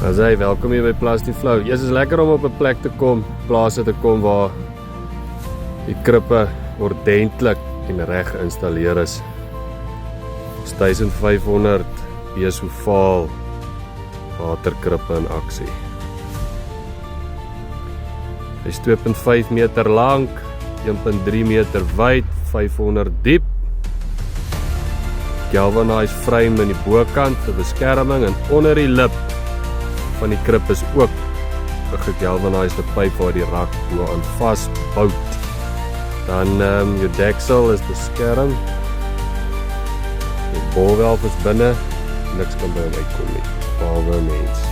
As hy, welkom hier by Plastic Flow. Eers is lekker om op 'n plek te kom, plase te kom waar die krippe ordentlik en reg geïnstalleer is. Ons 1500 besofaal waterkrippe in aksie. Hy is 2.5 meter lank, 1.3 meter wyd, 500 diep. Galvanized frame in die bokant vir beskerming en onder die lip van die krip is ook 'n gegalvanized pyp waar die rak bo aan vasbout. Dan jou deksel is beskerm. Die bolwelf is binne, niks kan by hom uitkom nie, behalwe 'n mens.